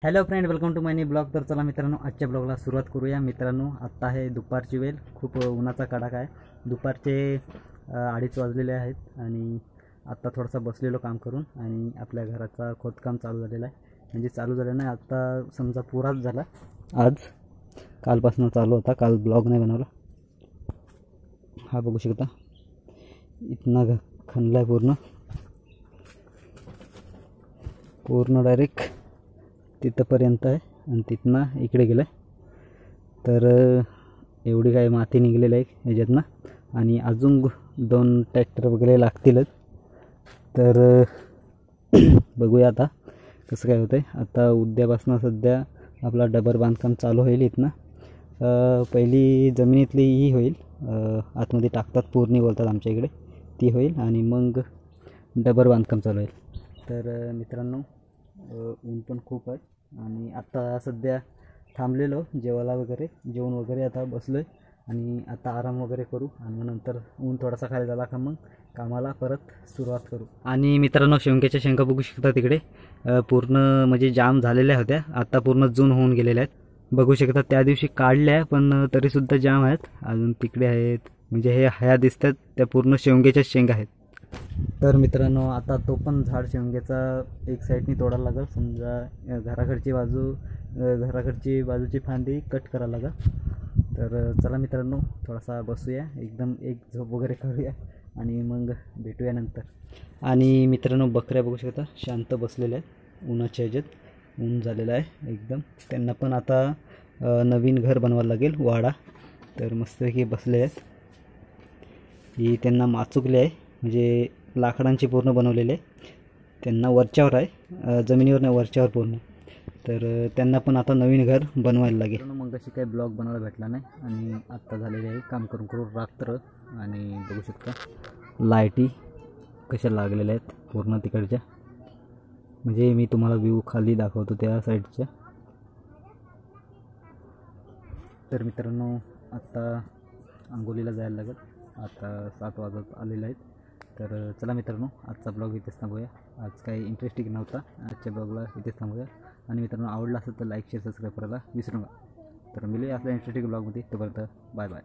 Hello friend, welcome to my new blog. तर चला मित्रांनो, आजच्या ब्लॉगला सुरुवात करूया. मित्रांनो, आत्ता आहे दुपारची वेळ. खूप उन्हाचा कडाका आहे. दुपारचे 2:30 वाजलेले आहेत आणि आत्ता थोडंसं बसलेलो काम करून. आणि आपल्या घराचा खोदकाम चालू झालेलं आहे. म्हणजे चालू झालं नाही, आत्ता समजा पुराच झाला. आज कालपासून चालू होता, काल ब्लॉग नाही बनवला. हा बघू शकता, इतना खणला आहे पूर्ण डायरेक्ट तिथंपर्यंत आहे आणि तिथनं इकडे गेलं आहे. तर एवढी काय माती निघलेली आहे ह्याच्यातनं. आणि अजून 2 ट्रॅक्टर वगैरे लागतीलच. तर बघूया आता कसं काय होतं आहे. आता उद्यापासून सध्या आपला डबर बांधकाम चालू होईल. इथनं पहिली जमिनीतली ही होईल, आतमध्ये टाकतात पूर्णी बोलतात आमच्या इकडे, ती होईल आणि मग डबर बांधकाम चालू होईल. तर मित्रांनो, ऊन पण खूप आहे आणि आता सध्या थांबलेलो जेवण वगैरे आता बसलो आहे आणि आता आराम वगैरे करू आणि मग नंतर ऊन थोडासा खाली झाला का मग कामाला परत सुरुवात करू. आणि मित्रांनो, शेवग्याच्या शेंगा बघू शकता तिकडे, पूर्ण म्हणजे जाम झालेल्या होत्या, आता पूर्ण जून होऊन गेलेल्या आहेत. बघू शकता त्या दिवशी काढल्या पण तरीसुद्धा जाम आहेत, अजून तिकडे आहेत. म्हणजे हे ह्या दिसतात त्या पूर्ण शेवग्याच्या शेंगा आहेत. तर मित्रांनो, आता तो पण झाड शेवग्याचा एक साईडनी तोडायला लागेल. समजा घराकडची बाजूची फांदी कट करायला लागेल. तर चला मित्रांनो, थोडासा बसूया, एकदम एक झोप वगैरे करूया आणि मग भेटूया नंतर. आणि मित्रांनो, बकऱ्या बघू शकता शांत बसलेल्या आहेत उन्हाच्या ह्याच्यात. ऊन झालेलं आहे एकदम. त्यांना पण आता नवीन घर बनवायला लागेल, वाडा. तर मस्तपैकी बसले आहेत. ही त्यांना माचुकली आहे, म्हणजे लाकडांची पूर्ण बनवलेले आहे. त्यांना वरच्यावर आहे, जमिनीवर नाही, वरच्यावर पूर्ण. तर त्यांना पण आता नवीन घर बनवायला लागेल. मग अशी काही ब्लॉग बनवायला भेटला नाही आणि आत्ता झालेली आहे काम करून करून रात्र. आणि बघू शकता लाईटी कशा लागलेल्या आहेत पूर्ण तिकडच्या. म्हणजे मी तुम्हाला व्ह्यू खाली दाखवतो त्या साईडच्या. तर मित्रांनो, आत्ता अंघोलीला जायला लागेल. आता 7 वाजत आलेले आहेत. तर चला मित्रांनो, आजचा ब्लॉग इथेच थांबूया. आज काही इंटरेस्टिंग नव्हता, आजच्या ब्लॉगला इथेच थांबूया. आणि मित्रांनो, आवडला असेल तर लाईक शेअर सबस्क्राईब करायला विसरू नका. तर मिळूया आपल्या इंटरेस्टिंग ब्लॉगमध्ये. तोपर्यंत बाय बाय.